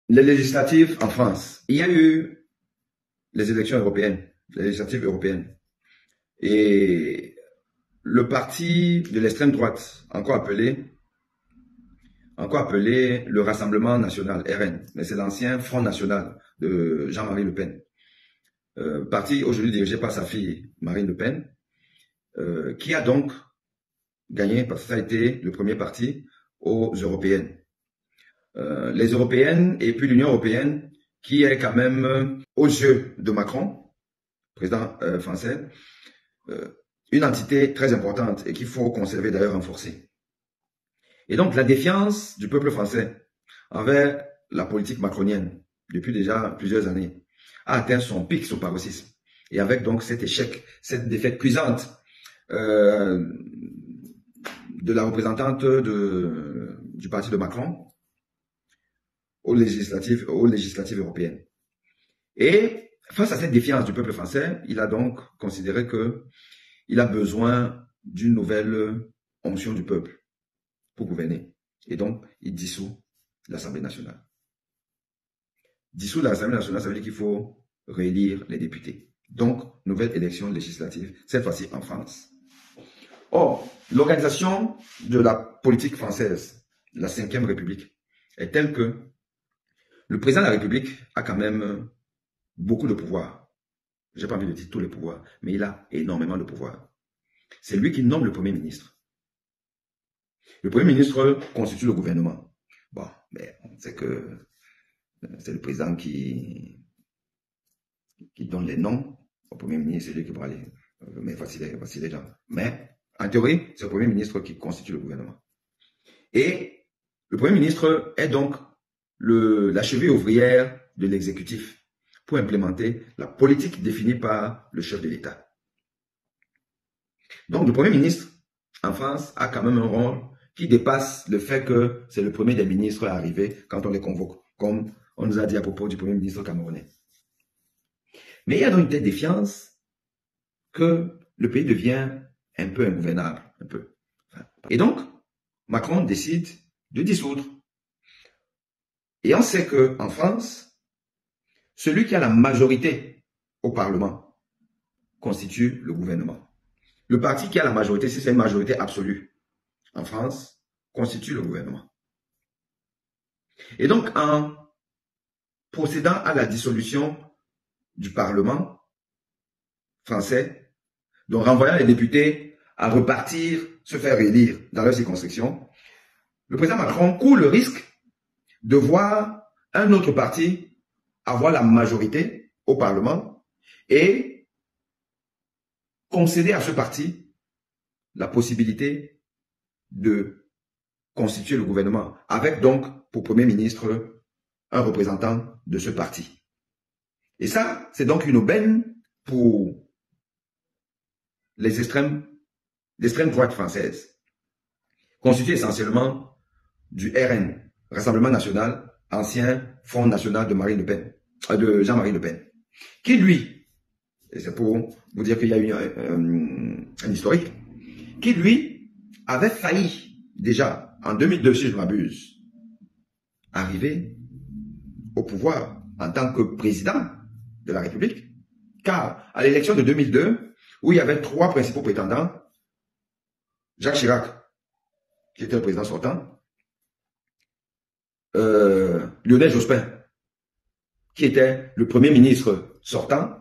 les législatives en France. Il y a eu les élections européennes, les législatives européennes. Et le parti de l'extrême droite, encore appelé le Rassemblement National, RN, mais c'est l'ancien Front National de Jean-Marie Le Pen. Parti aujourd'hui dirigé par sa fille Marine Le Pen, qui a donc gagné, parce que ça a été le premier parti aux européennes. Les européennes et puis l'Union européenne, qui est quand même, aux yeux de Macron, président français, une entité très importante et qu'il faut conserver, d'ailleurs renforcer. Et donc la défiance du peuple français envers la politique macronienne depuis déjà plusieurs années a atteint son pic, son paroxysme. Et avec donc cet échec, cette défaite cuisante de la représentante du parti de Macron aux législatives européennes. Et face à cette défiance du peuple français, il a donc considéré qu'il a besoin d'une nouvelle onction du peuple pour gouverner. Et donc, il dissout l'Assemblée nationale. Dissout l'Assemblée nationale, ça veut dire qu'il faut réélire les députés. Donc, nouvelle élection législative, cette fois-ci en France. Or, l'organisation de la politique française, la Ve République, est telle que le président de la République a quand même beaucoup de pouvoir. Je n'ai pas envie de dire tous les pouvoirs, mais il a énormément de pouvoir. C'est lui qui nomme le Premier ministre. Le Premier ministre constitue le gouvernement. Bon, mais on sait que c'est le président qui donne les noms au Premier ministre, c'est lui qui va aller. Mais voici les gens. Mais, en théorie, c'est le Premier ministre qui constitue le gouvernement. Et le Premier ministre est donc la cheville ouvrière de l'exécutif pour implémenter la politique définie par le chef de l'État. Donc, le Premier ministre, en France, a quand même un rôle qui dépasse le fait que c'est le premier des ministres à arriver quand on les convoque, comme on nous a dit à propos du Premier ministre camerounais. Mais il y a donc une telle défiance que le pays devient un peu ingouvernable. Un peu. Et donc, Macron décide de dissoudre. Et on sait qu'en France, celui qui a la majorité au Parlement constitue le gouvernement. Le parti qui a la majorité, si c'est une majorité absolue en France, constitue le gouvernement. Et donc, en procédant à la dissolution du Parlement français, donc renvoyant les députés à repartir, se faire élire dans leur circonscription, le président Macron court le risque de voir un autre parti avoir la majorité au Parlement et concéder à ce parti la possibilité de constituer le gouvernement, avec donc pour Premier ministre un représentant de ce parti. Et ça, c'est donc une aubaine pour l'extrême droite française, constituée essentiellement du RN, Rassemblement National, ancien Front National de Marine Le Pen, de Jean-Marie Le Pen, qui lui, et c'est pour vous dire qu'il y a eu un historique, qui lui avait failli déjà en 2002, si je ne m'abuse, arriver au pouvoir en tant que président de la République, car à l'élection de 2002, où il y avait trois principaux prétendants, Jacques Chirac, qui était le président sortant, Lionel Jospin, qui était le premier ministre sortant,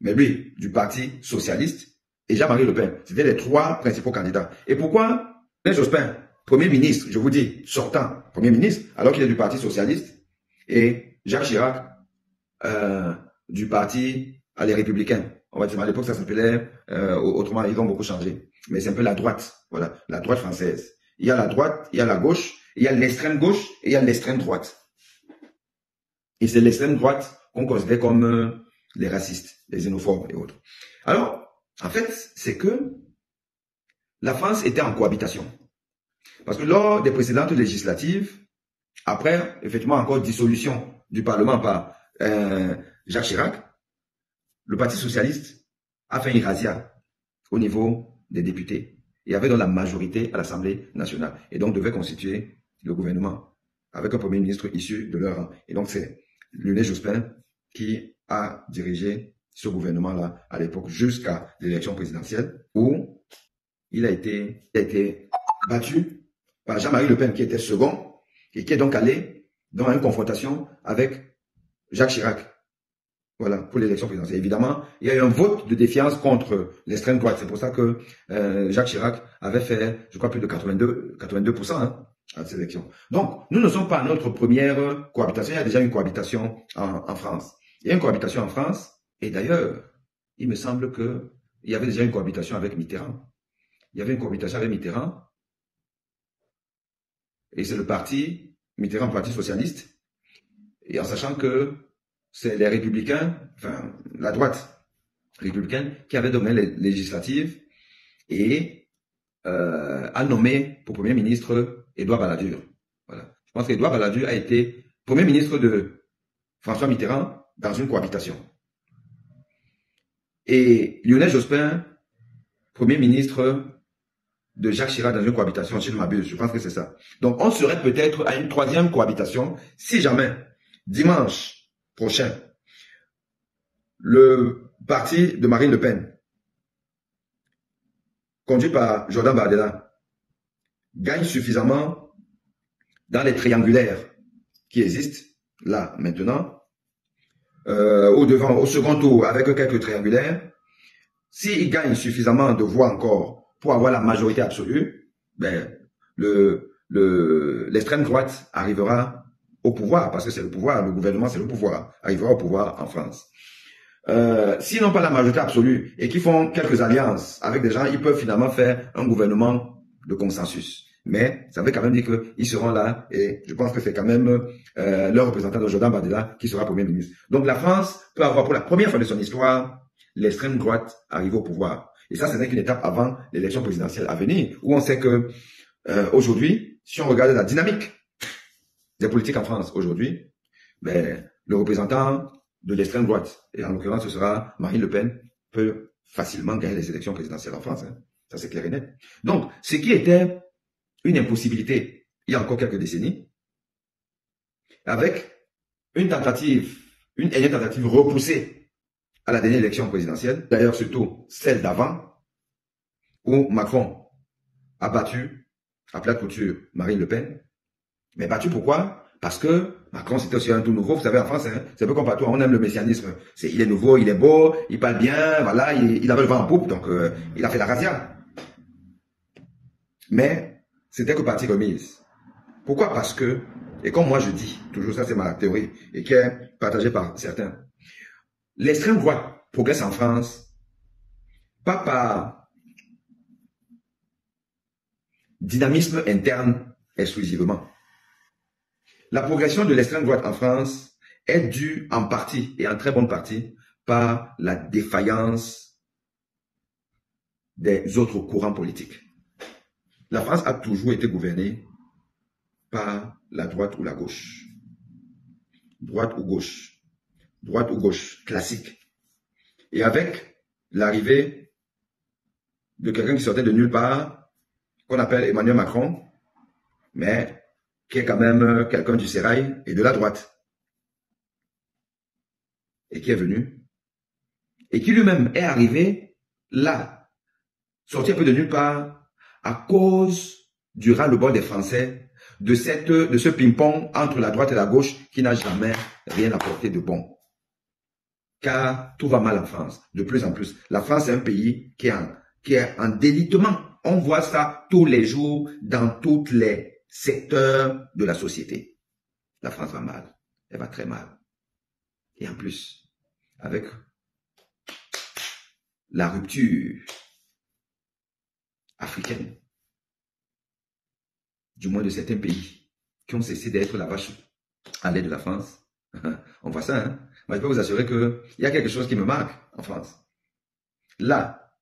mais lui, du Parti socialiste, et Jean-Marie Le Pen. C'était les trois principaux candidats. Et pourquoi Lionel Jospin, premier ministre, je vous dis, sortant, premier ministre, alors qu'il est du Parti socialiste, et Jacques Chirac, du Parti Les Républicains. On va dire, à l'époque, ça s'appelait, autrement, ils ont beaucoup changé. Mais c'est un peu la droite, voilà, la droite française. Il y a la droite, il y a la gauche, il y a l'extrême gauche et il y a l'extrême droite. Et c'est l'extrême droite qu'on considère comme les racistes, les xénophobes et autres. Alors, en fait, c'est que la France était en cohabitation. Parce que lors des précédentes législatives, après, effectivement, encore dissolution du Parlement par Jacques Chirac, le Parti socialiste a fait une razzia au niveau des députés. Il y avait donc la majorité à l'Assemblée nationale et donc devait constituer le gouvernement avec un premier ministre issu de leur rang. Et donc, c'est Lionel Jospin qui a dirigé ce gouvernement-là à l'époque jusqu'à l'élection présidentielle où il a été battu par Jean-Marie Le Pen qui était second et qui est donc allé dans une confrontation avec Jacques Chirac. Voilà, pour l'élection présidentielle. Évidemment, il y a eu un vote de défiance contre l'extrême droite. C'est pour ça que Jacques Chirac avait fait, je crois, plus de 82% hein, à cette élection. Donc, nous ne sommes pas à notre première cohabitation. Il y a déjà une cohabitation en France. Il y a une cohabitation en France. Et d'ailleurs, il me semble qu'il y avait déjà une cohabitation avec Mitterrand. Il y avait une cohabitation avec Mitterrand. Et c'est le parti, Mitterrand, Parti socialiste. Et en sachant que c'est les républicains, enfin la droite républicaine, qui avait donné les législatives et a nommé pour Premier ministre Édouard Balladur. Voilà. Je pense qu'Édouard Balladur a été Premier ministre de François Mitterrand dans une cohabitation. Et Lionel Jospin, Premier ministre de Jacques Chirac dans une cohabitation, si je ne m'abuse, je pense que c'est ça. Donc on serait peut-être à une troisième cohabitation si jamais, dimanche prochain, le parti de Marine Le Pen, conduit par Jordan Bardella, gagne suffisamment dans les triangulaires qui existent, là, maintenant, au second tour, avec quelques triangulaires. S'il gagne suffisamment de voix encore pour avoir la majorité absolue, ben, l'extrême droite arrivera au pouvoir, parce que c'est le pouvoir, le gouvernement c'est le pouvoir, arrivera au pouvoir en France. S'ils n'ont pas la majorité absolue et qu'ils font quelques alliances avec des gens, ils peuvent finalement faire un gouvernement de consensus. Mais ça veut quand même dire qu'ils seront là et je pense que c'est quand même leur représentant de Jordan Bardella qui sera Premier ministre. Donc la France peut avoir pour la première fois de son histoire l'extrême droite arriver au pouvoir. Et ça, ce n'est qu'une étape avant l'élection présidentielle à venir, où on sait que aujourd'hui, si on regarde la dynamique des politiques en France aujourd'hui, ben, le représentant de l'extrême droite, et en l'occurrence ce sera Marine Le Pen, peut facilement gagner les élections présidentielles en France. Hein. Ça c'est clair et net. Donc, ce qui était une impossibilité il y a encore quelques décennies, avec une énième tentative repoussée à la dernière élection présidentielle, d'ailleurs surtout celle d'avant, où Macron a battu à plat de couture Marine Le Pen. Mais battu pourquoi? Parce que Macron, c'était aussi un tout nouveau. Vous savez, en France, hein, c'est un peu comme partout, on aime le messianisme. Il est nouveau, il est beau, il parle bien, voilà, il avait le vent en poupe, donc il a fait la razzia. Mais c'était que partie remise. Pourquoi? Parce que, et comme moi je dis, toujours ça c'est ma théorie, et qui est partagée par certains, l'extrême droite progresse en France, pas par dynamisme interne exclusivement. La progression de l'extrême droite en France est due en partie, et en très bonne partie, par la défaillance des autres courants politiques. La France a toujours été gouvernée par la droite ou la gauche. Droite ou gauche. Droite ou gauche, classique. Et avec l'arrivée de quelqu'un qui sortait de nulle part, qu'on appelle Emmanuel Macron, mais qui est quand même quelqu'un du sérail et de la droite, et qui est venu, et qui lui-même est arrivé là, sorti un peu de nulle part, à cause du ras-le-bol des Français, de ce ping-pong entre la droite et la gauche qui n'a jamais rien apporté de bon. Car tout va mal en France, de plus en plus. La France est un pays qui est en délitement. On voit ça tous les jours dans tous les secteurs de la société. La France va mal, elle va très mal. Et en plus, avec la rupture africaine, du moins de certains pays qui ont cessé d'être la vache à lait de la France, on voit ça, hein? Moi, je peux vous assurer qu'il y a quelque chose qui me marque en France. Là,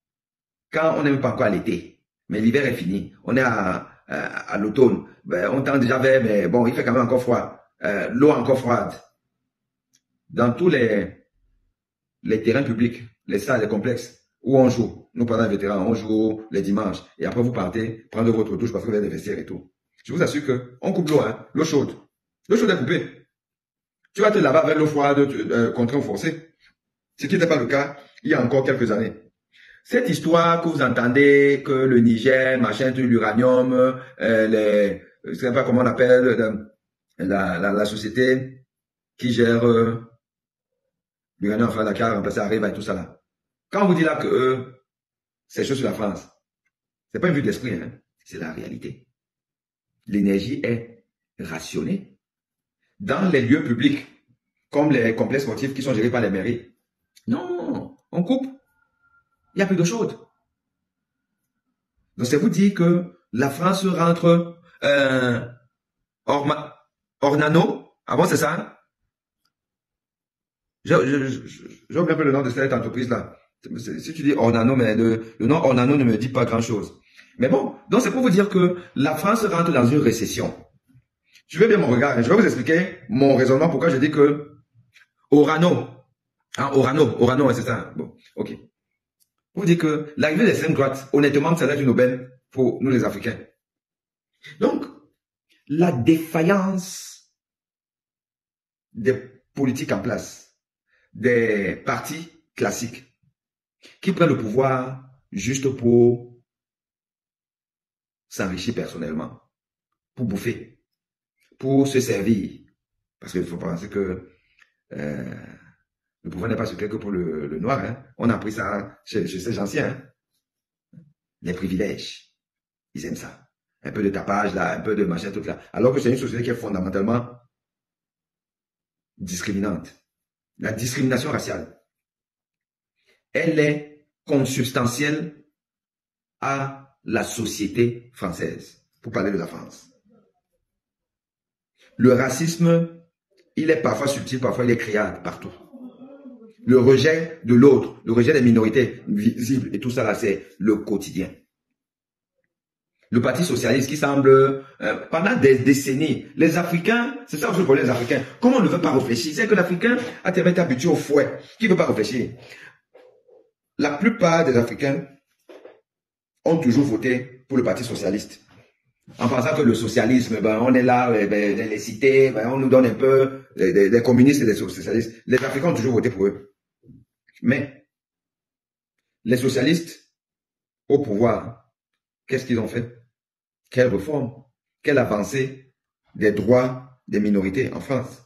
quand on n'est même pas encore à l'été, mais l'hiver est fini, on est à l'automne, ben, on tend déjà vers, mais bon, il fait quand même encore froid, l'eau encore froide. Dans tous les terrains publics, les salles, les complexes, où on joue, nous pendant les vétérans, on joue les dimanches, et après vous partez prendre votre douche parce que vous avez des vestiaires et tout. Je vous assure qu'on coupe l'eau, hein, l'eau chaude. L'eau chaude est coupée. Tu vas te laver avec l'eau froide, contraint ou forcé. Ce qui n'était pas le cas il y a encore quelques années. Cette histoire que vous entendez, que le Niger, machin, l'uranium, je ne sais pas comment on appelle, la société qui gère l'uranium, enfin, la carte remplacée arrive et tout ça là. Quand on vous dit là que c'est chaud sur la France, c'est pas une vue d'esprit, hein, c'est la réalité. L'énergie est rationnée dans les lieux publics, comme les complexes sportifs qui sont gérés par les mairies. Non, on coupe. Il n'y a plus d'eau chaude. Donc, c'est vous dire que la France rentre hors nano. Ah bon, c'est ça? J'ai oublié un peu le nom de cette entreprise-là. Si tu dis hors nano, mais le nom hors nano ne me dit pas grand-chose. Mais bon, donc c'est pour vous dire que la France rentre dans une récession. Je vais bien mon regard. Je vais vous expliquer mon raisonnement pourquoi je dis que Orano, hein, Orano, c'est ça. Bon, ok. Vous dites que l'arrivée des 5 droites, honnêtement, ça doit être une aubaine pour nous les Africains. Donc, la défaillance des politiques en place, des partis classiques, qui prennent le pouvoir juste pour s'enrichir personnellement, pour bouffer, pour se servir. Parce qu'il faut penser que le pouvoir n'est pas secret que pour le noir. Hein. On a appris ça chez ces anciens. Hein. Les privilèges. Ils aiment ça. Un peu de tapage là, un peu de machin, tout là. Alors que c'est une société qui est fondamentalement discriminante. La discrimination raciale, elle est consubstantielle à la société française, pour parler de la France. Le racisme, il est parfois subtil, parfois il est criard partout. Le rejet de l'autre, le rejet des minorités visibles et tout ça là, c'est le quotidien. Le Parti socialiste qui semble, pendant des décennies, les Africains, c'est ça aussi le problème des Africains, comment on ne veut pas réfléchir? C'est que l'Africain a tellement été habitué au fouet, qui ne veut pas réfléchir. La plupart des Africains ont toujours voté pour le Parti socialiste. En pensant que le socialisme, ben, on est là, ben, les cités, ben, on nous donne un peu, des communistes et des socialistes. Les Africains ont toujours voté pour eux. Mais, les socialistes, au pouvoir, qu'est-ce qu'ils ont fait? Quelle réforme? Quelle avancée des droits des minorités en France?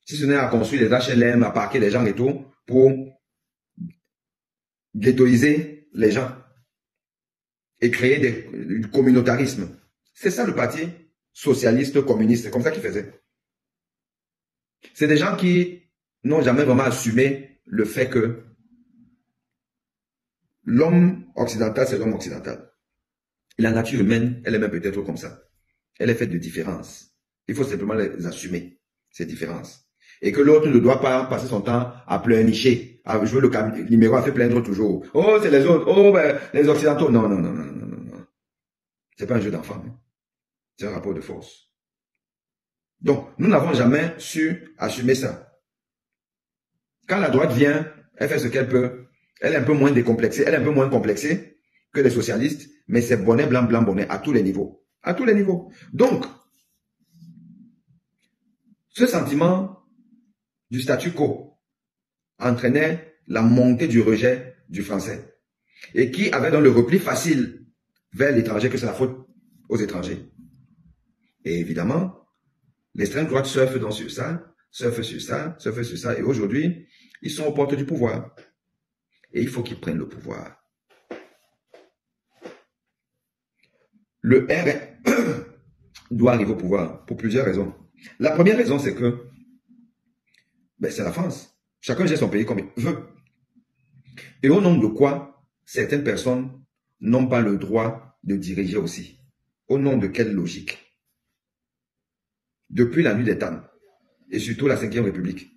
Si ce n'est à construire des HLM, à parquer les gens et tout, pour ghettoiser les gens et créer du communautarisme. C'est ça le parti socialiste communiste, c'est comme ça qu'ils faisaient. C'est des gens qui n'ont jamais vraiment assumé le fait que l'homme occidental, c'est l'homme occidental. La nature humaine, elle est même peut-être comme ça. Elle est faite de différences. Il faut simplement les assumer, ces différences. Et que l'autre ne doit pas passer son temps à pleurnicher, à jouer le numéro, à faire plaindre toujours. Oh, c'est les autres. Oh, ben, les occidentaux. Non, non, non, non, non, non, non. C'est pas un jeu d'enfant. Hein. C'est un rapport de force. Donc, nous n'avons jamais su assumer ça. Quand la droite vient, elle fait ce qu'elle peut. Elle est un peu moins décomplexée, elle est un peu moins complexée que les socialistes, mais c'est bonnet, blanc, blanc, bonnet, à tous les niveaux. À tous les niveaux. Donc, ce sentiment du statu quo entraînait la montée du rejet du français. Et qui avait donc le repli facile vers l'étranger, que c'est la faute aux étrangers. Et évidemment, l'extrême droite surfe donc sur ça, surfe sur ça, surfe sur ça. Et aujourd'hui, ils sont aux portes du pouvoir. Et il faut qu'ils prennent le pouvoir. Le RN doit arriver au pouvoir pour plusieurs raisons. La première raison, c'est que ben, c'est la France. Chacun gère son pays comme il veut. Et au nom de quoi certaines personnes n'ont pas le droit de diriger aussi? Au nom de quelle logique? Depuis la nuit des temps, et surtout la 5e République,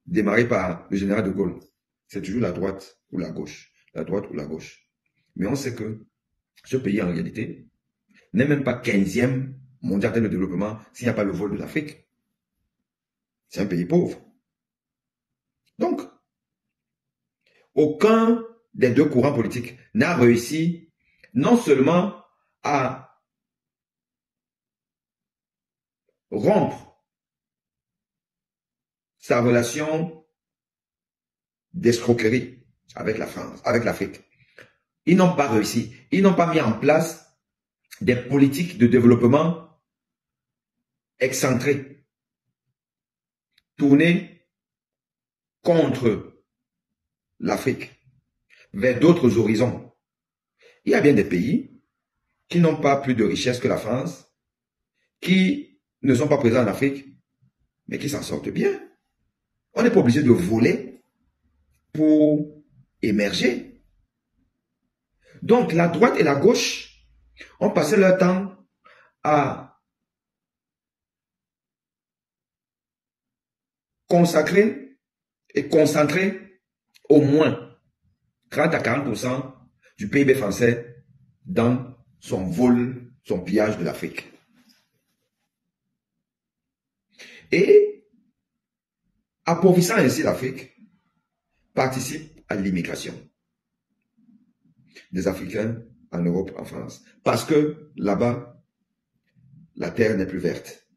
démarrée par le général de Gaulle, c'est toujours la droite ou la gauche. La droite ou la gauche. Mais on sait que ce pays, en réalité, n'est même pas 15e mondial de développement s'il n'y a pas le vol de l'Afrique. C'est un pays pauvre. Donc, aucun des deux courants politiques n'a réussi non seulement à rompre sa relation d'escroquerie avec la France, avec l'Afrique. Ils n'ont pas réussi. Ils n'ont pas mis en place des politiques de développement excentrées, tournées contre l'Afrique, vers d'autres horizons. Il y a bien des pays qui n'ont pas plus de richesse que la France, qui ne sont pas présents en Afrique, mais qui s'en sortent bien. On n'est pas obligé de voler pour émerger. Donc, la droite et la gauche ont passé leur temps à consacrer et concentrer au moins 30 à 40% du PIB français dans son vol, son pillage de l'Afrique. Et, appauvrissant ainsi l'Afrique, participe à l'immigration des Africains en Europe, en France. Parce que là-bas, la terre n'est plus verte.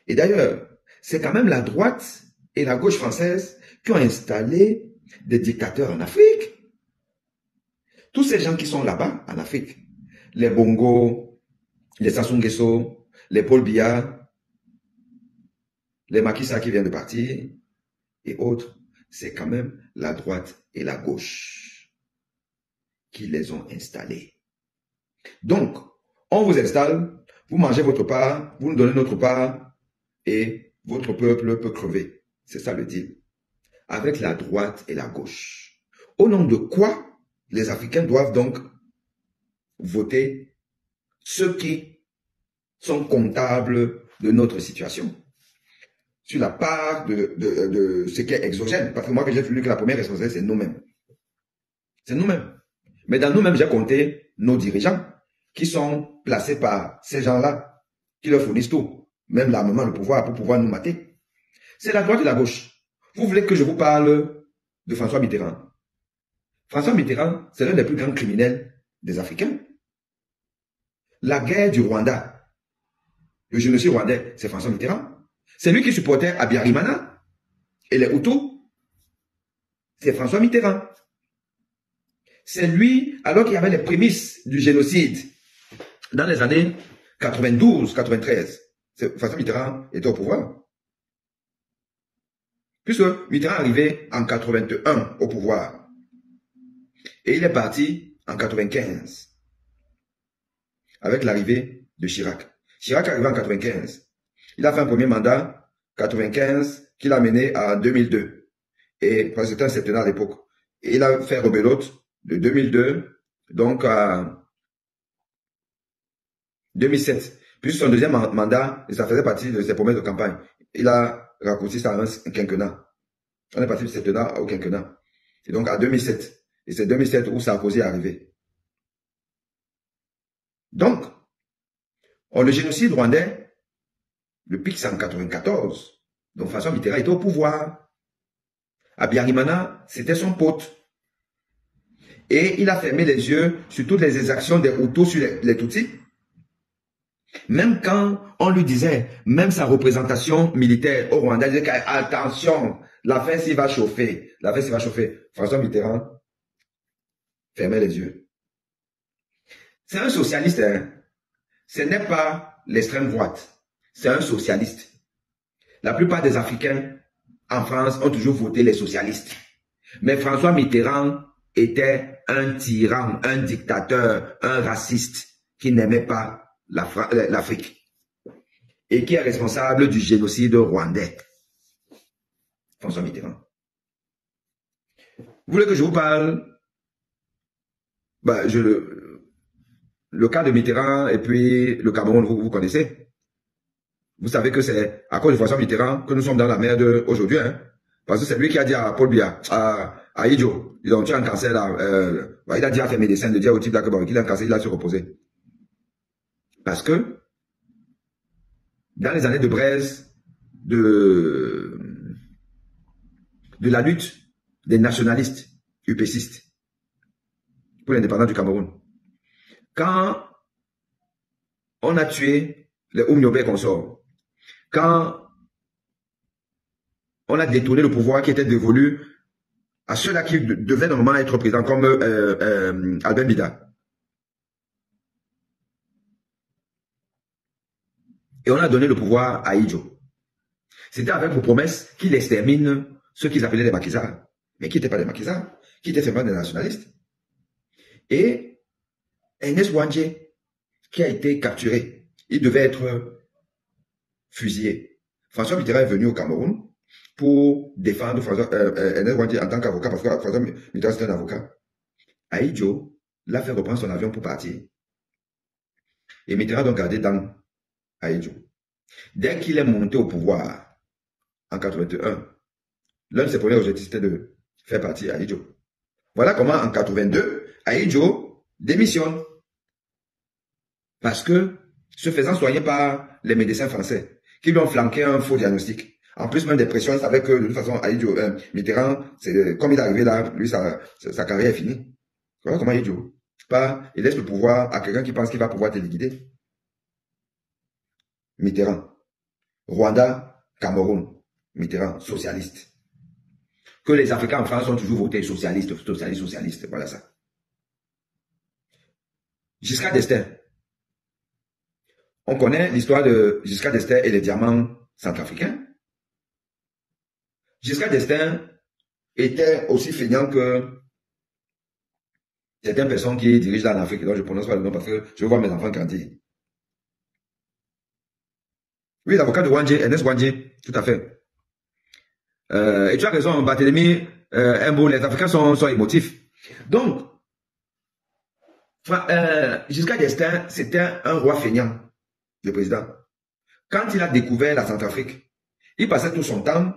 Et d'ailleurs, c'est quand même la droite et la gauche française qui ont installé des dictateurs en Afrique. Tous ces gens qui sont là-bas, en Afrique, les Bongo, les Sassou Nguesso, les Paul Biya, les Macky Sall qui viennent de partir, et autres, c'est quand même la droite et la gauche qui les ont installés. Donc, on vous installe, vous mangez votre part, vous nous donnez notre part, et votre peuple peut crever. C'est ça le deal. Avec la droite et la gauche. Au nom de quoi les Africains doivent donc voter ceux qui sont comptables de notre situation? Sur la part de ce qui est exogène. Parce que moi, j'ai vu que la première responsabilité, c'est nous-mêmes. C'est nous-mêmes. Mais dans nous-mêmes, j'ai compté nos dirigeants qui sont placés par ces gens-là, qui leur fournissent tout, même l'armement, le pouvoir, pour pouvoir nous mater. C'est la droite et la gauche. Vous voulez que je vous parle de François Mitterrand? François Mitterrand, c'est l'un des plus grands criminels des Africains. La guerre du Rwanda, le génocide rwandais, c'est François Mitterrand. C'est lui qui supportait Abiyarimana et les Hutus. C'est François Mitterrand. C'est lui, alors qu'il y avait les prémices du génocide dans les années 92-93. François Mitterrand était au pouvoir. Puisque Mitterrand est arrivé en 81 au pouvoir. Et il est parti en 95 avec l'arrivée de Chirac. Chirac est arrivé en 95. Il a fait un premier mandat, 95, qu'il a mené à 2002. Et c'était un septennat à l'époque. Et il a fait rebelote de 2002, donc à 2007. Puis son deuxième mandat, et ça faisait partie de ses promesses de campagne. Il a raccourci ça à un quinquennat. On est parti du septennat au quinquennat. Et donc à 2007. Et c'est 2007 où Sarkozy est arrivé. Donc, le génocide rwandais, le pic c'est en 94. Donc François Mitterrand était au pouvoir. Abiyarimana, c'était son pote. Et il a fermé les yeux sur toutes les exactions des Hutus sur les Tutsis. Même quand on lui disait, même sa représentation militaire au Rwanda, il disait attention, l'affaire s'y va chauffer. L'affaire s'y va chauffer. François Mitterrand fermait les yeux. C'est un socialiste, hein. Ce n'est pas l'extrême droite. C'est un socialiste. La plupart des Africains en France ont toujours voté les socialistes. Mais François Mitterrand était un tyran, un dictateur, un raciste qui n'aimait pas l'Afrique et qui est responsable du génocide rwandais. François Mitterrand. Vous voulez que je vous parle le cas de Mitterrand et puis le Cameroun, vous connaissez. Vous savez que c'est à cause de François Mitterrand que nous sommes dans la merde aujourd'hui. Hein? Parce que c'est lui qui a dit à Paul Biya, à Idjo, ils ont tué un cancer là. Il a dit à ses médecins de dire au type là qu'il a un cancer, il a se reposer. Parce que dans les années de braise, de la lutte des nationalistes UPCistes pour l'indépendance du Cameroun, quand on a tué les Oumniobé consorts, quand on a détourné le pouvoir qui était dévolu à ceux-là qui devaient normalement être présidents, comme Albert Bida. Et on a donné le pouvoir à Idjo. C'était avec vos promesses qu'il extermine ceux qu'ils appelaient les maquisards, mais qui n'étaient pas des maquisards, qui étaient simplement des nationalistes. Et Ernest Ouandjé, qui a été capturé, il devait être fusillé. François Mitterrand est venu au Cameroun pour défendre Ernest Ouandjé en tant qu'avocat, parce que François Mitterrand c'était un avocat. Ahidjo l'a fait reprendre son avion pour partir. Et Mitterrand a donc gardé dans Ahidjo. Dès qu'il est monté au pouvoir, en 81, l'un de ses premiers objectifs c'était de faire partir Ahidjo. Voilà comment en 82, Ahidjo démissionne. Parce que, se faisant soigner par les médecins français, qui lui ont flanqué un faux diagnostic. En plus même des pressions, il savait que de toute façon, Ahidjo, Mitterrand, comme il est arrivé là, lui, sa carrière est finie. Voilà comment Ahidjo. Il laisse le pouvoir à quelqu'un qui pense qu'il va pouvoir te liquider. Mitterrand. Rwanda, Cameroun. Mitterrand, socialiste. Que les Africains en France ont toujours voté socialiste, socialiste, socialiste. Voilà ça. Giscard d'Estaing. On connaît l'histoire de Giscard d'Estaing et les diamants centrafricains. Giscard d'Estaing était aussi feignant que certaines personnes qui dirigent dans l'Afrique, dont je ne prononce pas le nom parce que je vois mes enfants grandir. Oui, l'avocat de Ouandjé, Ernest Ouandjé, tout à fait. Et tu as raison, Barthélemy, les Africains sont émotifs. Donc, Giscard d'Estaing, c'était un roi feignant, le président. Quand il a découvert la Centrafrique, il passait tout son temps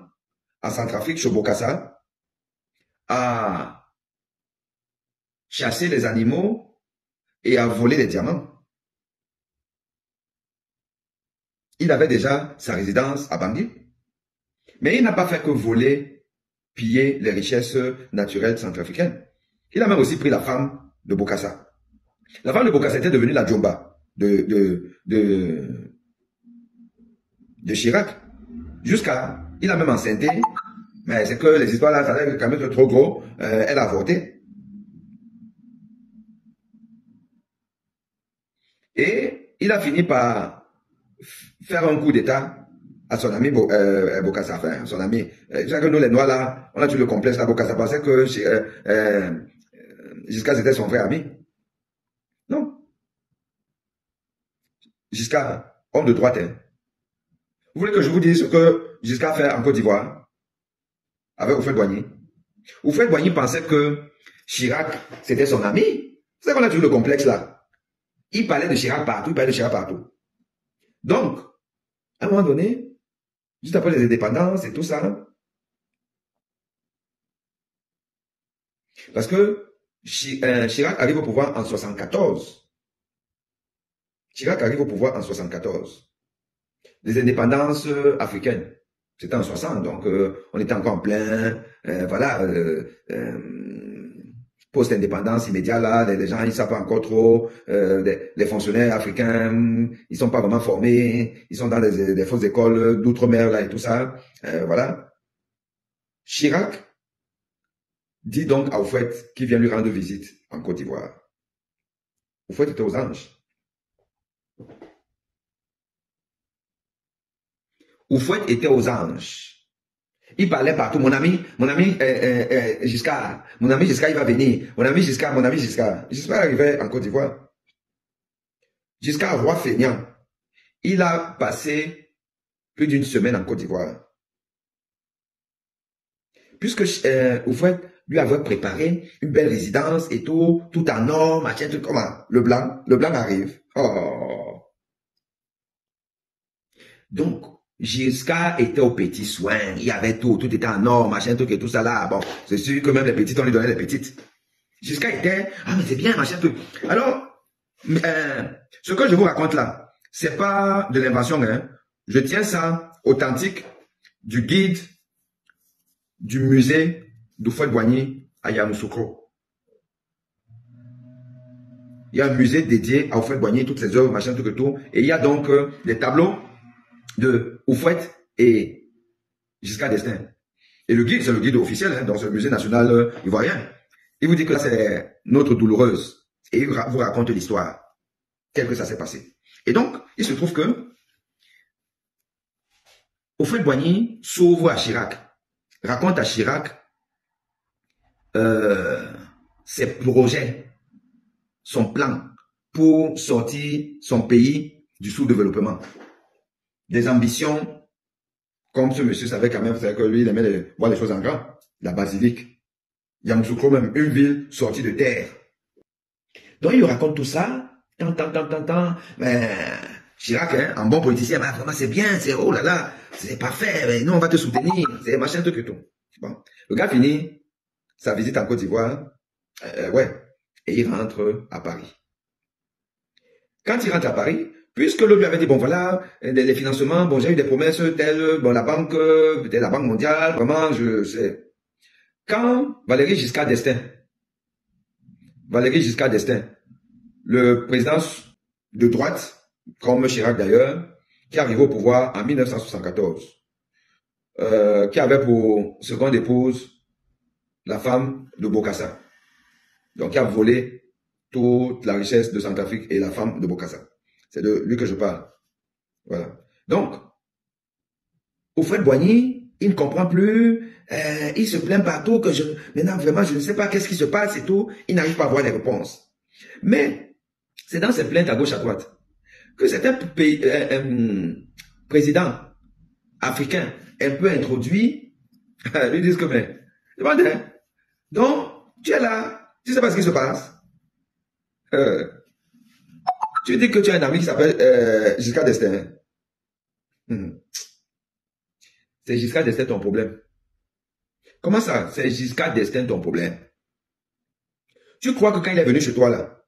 en Centrafrique, chez Bokassa, à chasser les animaux et à voler les diamants. Il avait déjà sa résidence à Bangui. Mais il n'a pas fait que voler, piller les richesses naturelles centrafricaines. Il a même aussi pris la femme de Bokassa. La femme de Bokassa était devenue la Djomba de Chirac. Il a même enceinté, mais c'est que les histoires là, ça allait quand même être trop gros. Elle a avorté. Et il a fini par faire un coup d'État à son ami Bokassa, enfin, son ami. Tu sais que nous, les Noirs, là, on a tout le complexe à Bokassa, parce que Giscard, c'était son vrai ami. Non. Giscard, homme de droite. Hein. Vous voulez que je vous dise ce que Giscard fait en Côte d'Ivoire avec Houphouët-Boigny? Houphouët-Boigny pensait que Chirac, c'était son ami. C'est qu'on a toujours le complexe là. Il parlait de Chirac partout, Donc, à un moment donné, juste après les indépendances et tout ça, parce que Chirac arrive au pouvoir en 74. Chirac arrive au pouvoir en 74. Les indépendances africaines, c'était en 60, donc on était encore en plein, post-indépendance immédiat là, les gens ils savent pas encore trop, les fonctionnaires africains, ils sont pas vraiment formés, ils sont dans des fausses écoles d'outre-mer là et tout ça, voilà. Chirac dit donc à Houphouët qui vient lui rendre visite en Côte d'Ivoire. Houphouët était aux anges. Houphouët était aux anges. Il parlait partout. Mon ami Giscard, il va venir. Mon ami Giscard. Giscard arrivait en Côte d'Ivoire. Giscard, roi feignant. Il a passé plus d'une semaine en Côte d'Ivoire. Puisque Houphouët lui avait préparé une belle résidence et tout en or, machin, tout comment. Le blanc arrive. Oh. Donc, Giscard était au petit soin, il y avait tout était en or, machin, truc et tout ça là. Bon, c'est sûr que même les petites, on lui donnait les petites. Giscard était, mais c'est bien, machin, truc. Alors, ce que je vous raconte là, c'est pas de l'invention, hein. Je tiens ça authentique du guide du musée d'Houphouët-Boigny à Yamoussoukro. il y a un musée dédié à Houphouët-Boigny, toutes ses œuvres, machin, tout et tout. Et il y a donc des tableaux de Houphouët et Giscard d'Estaing. Et le guide, c'est le guide officiel hein, dans ce musée national ivoirien. Il vous dit que là, c'est notre douloureuse. Et il vous raconte l'histoire, tel que ça s'est passé. Et donc, il se trouve que Houphouët-Boigny s'ouvre à Chirac, raconte à Chirac ses projets, son plan pour sortir son pays du sous-développement. Des ambitions, comme ce monsieur savait quand même, c'est que lui, il aimait voir les choses en grand. La basilique, Yamoussoukro même, une ville sortie de terre. Donc il lui raconte tout ça, mais Chirac, hein, un bon politicien, bah, vraiment c'est bien, c'est oh là là, c'est parfait, mais nous on va te soutenir, c'est machin, tout que tout. Bon. Le gars finit sa visite en Côte d'Ivoire, ouais, et il rentre à Paris. Quand il rentre à Paris, puisque l'autre lui avait dit, bon voilà, les financements, bon j'ai eu des promesses telles, bon la banque, peut-être la Banque mondiale, vraiment, je sais. Quand Valéry Giscard d'Estaing, le président de droite, comme Chirac d'ailleurs, qui arrive au pouvoir en 1974, qui avait pour seconde épouse la femme de Bokassa, donc qui a volé toute la richesse de Centrafrique et la femme de Bokassa. C'est de lui que je parle. Voilà. Donc, Houphouët-Boigny, il ne comprend plus, il se plaint partout que maintenant vraiment je ne sais pas qu'est-ce qui se passe et tout, il n'arrive pas à avoir les réponses. Mais, c'est dans ses plaintes à gauche à droite que certains présidents africains un peu introduits lui disent que mais, demandez, donc, tu es là, tu ne sais pas ce qui se passe. Tu dis que tu as un ami qui s'appelle Giscard d'Estaing. C'est Giscard d'Estaing ton problème. Comment ça, c'est Giscard d'Estaing ton problème? Tu crois que quand il est venu chez toi là,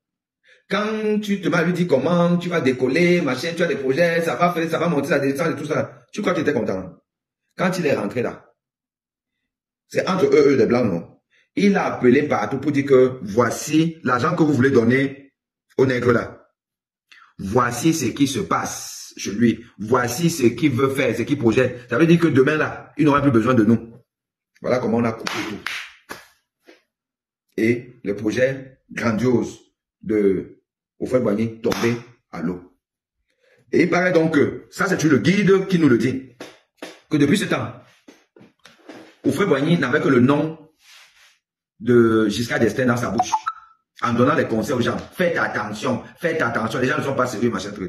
quand tu te m'as lui dit comment tu vas décoller, machin, tu as des projets, ça va faire, ça va monter, ça descend et tout ça, tu crois qu'il était content? Quand il est rentré là, c'est entre eux les blancs, non? Il a appelé partout pour dire que voici l'argent que vous voulez donner au nègre là. Voici ce qui se passe chez lui. Voici ce qu'il veut faire, ce qu'il projette. Ça veut dire que demain là, il n'aura plus besoin de nous. Voilà comment on a coupé tout. Et le projet grandiose de Houphouët-Boigny tombé à l'eau. Et il paraît donc que, ça c'est le guide qui nous le dit, que depuis ce temps, Houphouët-Boigny n'avait que le nom de Giscard d'Estaing dans sa bouche, en donnant des conseils aux gens. Faites attention, les gens ne sont pas sérieux, machin, tout.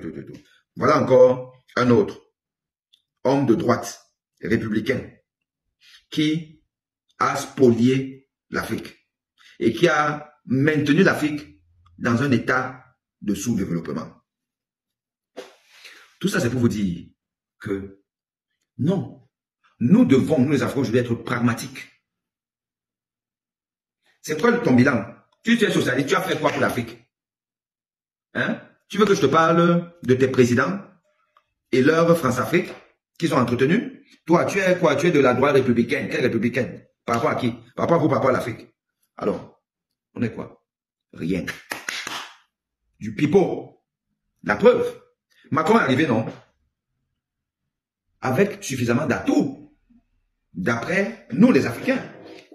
Voilà encore un autre homme de droite, républicain, qui a spolié l'Afrique et qui a maintenu l'Afrique dans un état de sous-développement. Tout ça, c'est pour vous dire que non, nous devons, nous les Africains, aujourd'hui, être pragmatiques. C'est quoi ton bilan? Tu es socialiste, tu as fait quoi pour l'Afrique? Hein? Tu veux que je te parle de tes présidents et l'œuvre France-Afrique qu'ils ont entretenu? Toi, tu es quoi? Tu es de la droite républicaine. Quelle républicaine? Par rapport à qui? Par rapport à vous, par rapport à l'Afrique. Alors, on est quoi? Rien. Du pipeau. La preuve. Macron est arrivé, non? Avec suffisamment d'atouts. D'après nous, les Africains.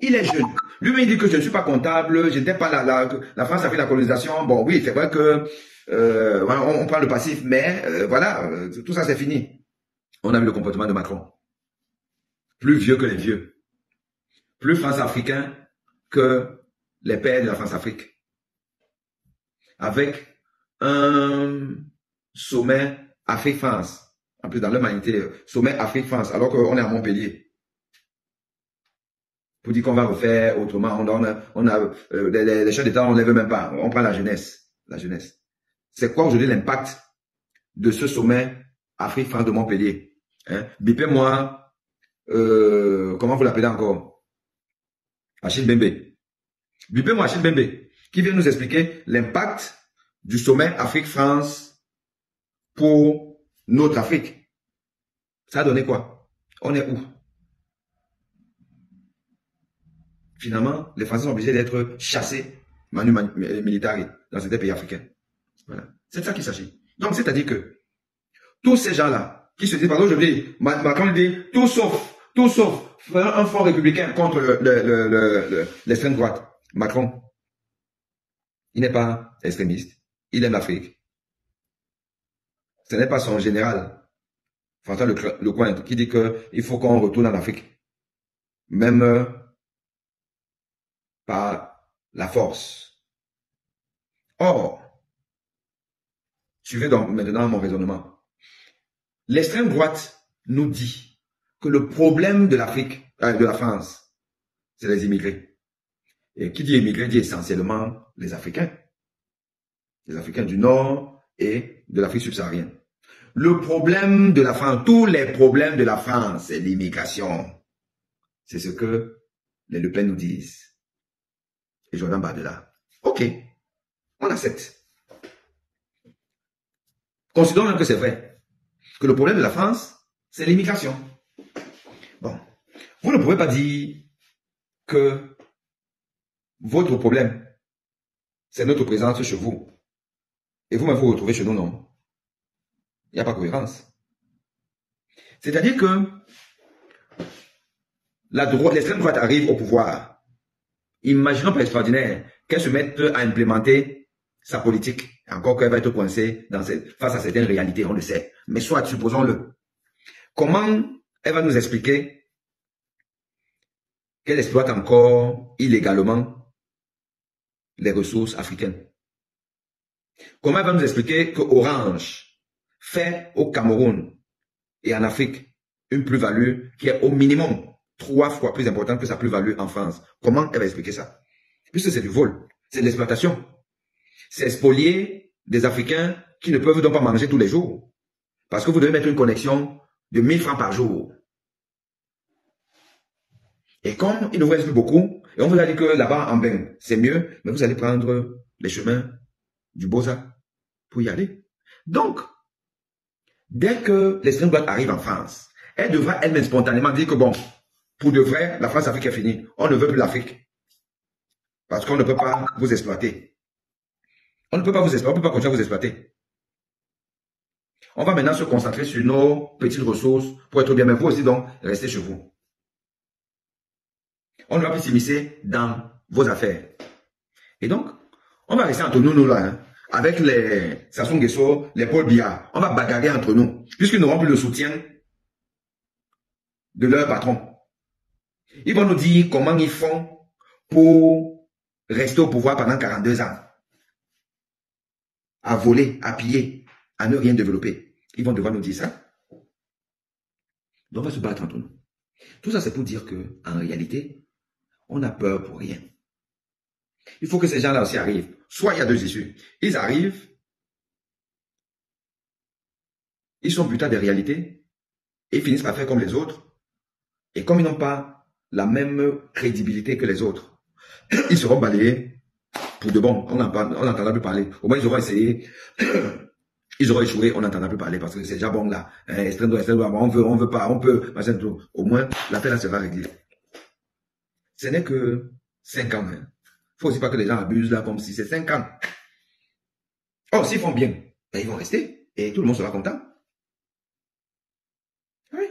Il est jeune. Lui-même, il dit que je ne suis pas comptable, je n'étais pas la France a fait la colonisation. Bon, oui, c'est vrai que on prend le passif, mais voilà, tout ça c'est fini. On a vu le comportement de Macron. Plus vieux que les vieux. Plus France-africain que les pères de la France-Afrique. Avec un sommet Afrique-France. En plus, dans l'humanité, sommet Afrique-France, alors qu'on est à Montpellier. Pour dire qu'on va refaire autrement, on a les chefs d'État, on ne les veut même pas. On prend la jeunesse. La jeunesse. C'est quoi aujourd'hui l'impact de ce sommet Afrique-France de Montpellier? Hein? Bipez-moi, comment vous l'appelez encore? Achille Bembe. Bipez-moi Achille Bembe, qui vient nous expliquer l'impact du sommet Afrique-France pour notre Afrique. Ça a donné quoi? On est où? Finalement, les Français sont obligés d'être chassés manu militari dans certains pays africains. Voilà. C'est de ça qu'il s'agit. Donc, c'est-à-dire que tous ces gens-là qui se disent, par exemple, aujourd'hui, Macron dit, tout sauf faire un front républicain contre l'extrême droite. Macron, il n'est pas extrémiste. Il aime l'Afrique. Ce n'est pas son général, François Lecointre, qui dit qu'il faut qu'on retourne en Afrique. Même par la force. Or, suivez donc maintenant mon raisonnement. L'extrême droite nous dit que le problème de l'Afrique, de la France, c'est les immigrés. Et qui dit immigrés dit essentiellement les Africains. Les Africains du Nord et de l'Afrique subsaharienne. Le problème de la France, tous les problèmes de la France, c'est l'immigration. C'est ce que les Le Pen nous disent. Et Jordan Bardella. Ok, on accepte. Considérons même que c'est vrai. Que le problème de la France, c'est l'immigration. Bon, vous ne pouvez pas dire que votre problème, c'est notre présence chez vous. Et vous-même vous retrouvez chez nous, non? Il n'y a pas de cohérence. C'est-à-dire que l'extrême droite arrive au pouvoir. Imaginons par extraordinaire qu'elle se mette à implémenter sa politique. Encore qu'elle va être coincée face à certaines réalités, on le sait. Mais soit, supposons-le. Comment elle va nous expliquer qu'elle exploite encore illégalement les ressources africaines? Comment elle va nous expliquer que Orange fait au Cameroun et en Afrique une plus-value qui est au minimum 3 fois plus importante que sa plus-value en France? Comment elle va expliquer ça? Puisque c'est du vol, c'est de l'exploitation. C'est spolier des Africains qui ne peuvent donc pas manger tous les jours. Parce que vous devez mettre une connexion de 1000 francs par jour. Et comme il ne vous reste plus beaucoup, et on vous a dit que là-bas en bain, c'est mieux, mais vous allez prendre les chemins du Boza pour y aller. Donc, dès que l'extrême droite arrive en France, elle devra elle-même spontanément dire que bon, pour de vrai, la France-Afrique est finie. On ne veut plus l'Afrique. Parce qu'on ne peut pas vous exploiter. On ne peut pas vous exploiter, on ne peut pas continuer à vous exploiter. On va maintenant se concentrer sur nos petites ressources pour être bien. Mais vous aussi, donc, restez chez vous. On ne va plus s'immiscer dans vos affaires. Et donc, on va rester entre nous là, hein, avec les Sassou Nguesso, les Paul Biya. On va bagarrer entre nous, puisqu'ils n'auront plus le soutien de leur patron. Ils vont nous dire comment ils font pour rester au pouvoir pendant 42 ans. À voler, à piller, à ne rien développer. Ils vont devoir nous dire ça. Donc on va se battre entre nous. Tout ça, c'est pour dire que, en réalité, on a peur pour rien. Il faut que ces gens-là aussi arrivent. Soit il y a 2 issues. Ils arrivent, ils sont butés des réalités, et ils finissent par faire comme les autres. Et comme ils n'ont pas la même crédibilité que les autres, ils seront balayés pour de bon. On n'entendra plus parler. Au moins, ils auront essayé. Ils auront échoué, on n'entendra plus parler parce que c'est déjà bon là. Extrême droit, on veut pas, on peut, machin, tout. Au moins, l'affaire là sera réglée. Ce n'est que 5 ans. Il faut aussi pas que les gens abusent là comme si c'est 5 ans. Oh, s'ils font bien, ben, ils vont rester et tout le monde sera content. Oui.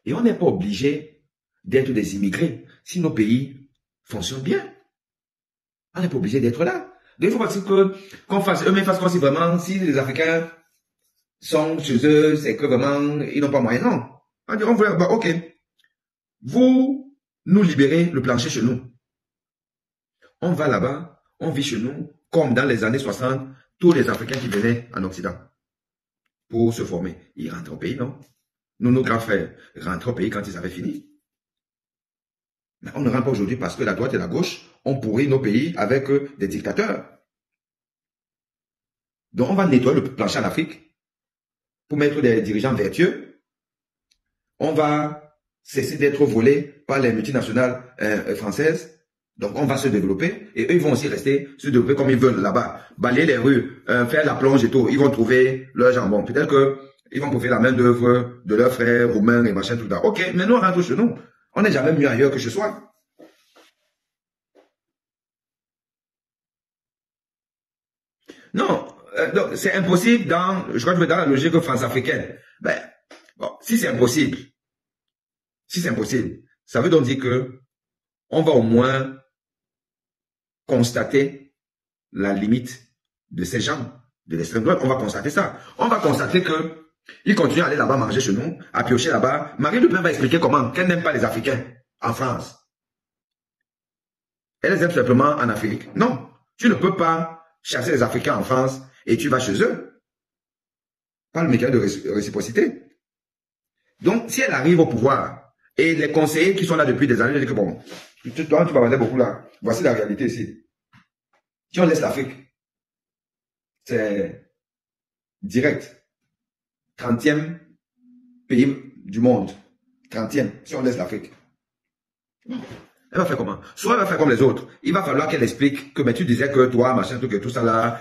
Et on n'est pas obligé d'être des immigrés si nos pays fonctionnent bien. On n'est pas obligé d'être là. Donc, il faut pas qu'on fasse, eux-mêmes fassent comme si vraiment, si les Africains sont chez eux, c'est que vraiment, ils n'ont pas moyen. Non. On dirait, bah, ok. Vous nous libérez le plancher chez nous. On va là-bas, on vit chez nous, comme dans les années 60, tous les Africains qui venaient en Occident pour se former. Ils rentrent au pays, non? Nous, nos grands frères, rentrent au pays quand ils avaient fini. Mais on ne rentre pas aujourd'hui parce que la droite et la gauche ont pourri nos pays avec des dictateurs. Donc, on va nettoyer le plancher en Afrique pour mettre des dirigeants vertueux. On va cesser d'être volés par les multinationales françaises. Donc, on va se développer et eux, ils vont aussi rester se développer comme ils veulent là-bas. Balayer les rues, faire la plonge et tout. Ils vont trouver leur jambon. Peut-être qu'ils vont profiter la main d'œuvre de leurs frères roumains et machin, tout ça. Ok, mais nous, on rentre chez nous. On n'est jamais mieux ailleurs que chez soi. Non, donc, c'est impossible je crois que dans la logique france-africaine. Ben, bon, si c'est impossible, ça veut donc dire que on va au moins constater la limite de ces gens de l'extrême droite. On va constater ça. On va constater que ils continuent à aller là-bas manger chez nous, à piocher là-bas. Marine Le Pen va expliquer comment, qu'elle n'aime pas les Africains en France. Elle les aime simplement en Afrique. Non, tu ne peux pas chasser les Africains en France et tu vas chez eux. Pas le mécanisme de réciprocité. Donc, si elle arrive au pouvoir, et les conseillers qui sont là depuis des années, ils disent que bon, toi, tu vas parler beaucoup là. Voici la réalité ici. Si on laisse l'Afrique, c'est direct. 30e pays du monde. 30e, si on laisse l'Afrique. Elle va faire comment? Soit elle va faire comme les autres. Il va falloir qu'elle explique que mais tu disais que toi, machin, tout ça là,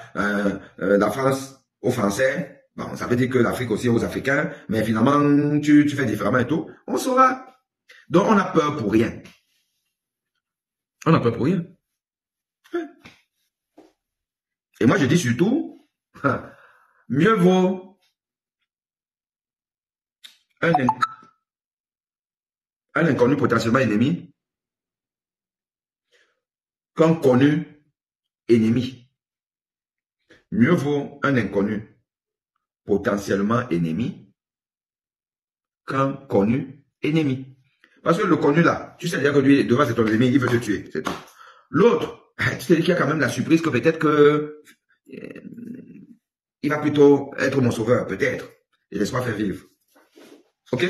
la France aux Français, bon, ça veut dire que l'Afrique aussi aux Africains, mais finalement, tu fais différemment et tout. On saura. Donc, on a peur pour rien. On a peur pour rien. Et moi, je dis surtout, mieux vaut un inconnu potentiellement ennemi qu'un connu ennemi. Mieux vaut un inconnu potentiellement ennemi qu'un connu ennemi. Parce que le connu là, tu sais déjà que lui, devant c'est ton ennemi, il veut te tuer, c'est tout. L'autre, tu sais qu'il y a quand même la surprise que peut-être que il va plutôt être mon sauveur, peut-être. Et laisse-moi faire vivre. Ok?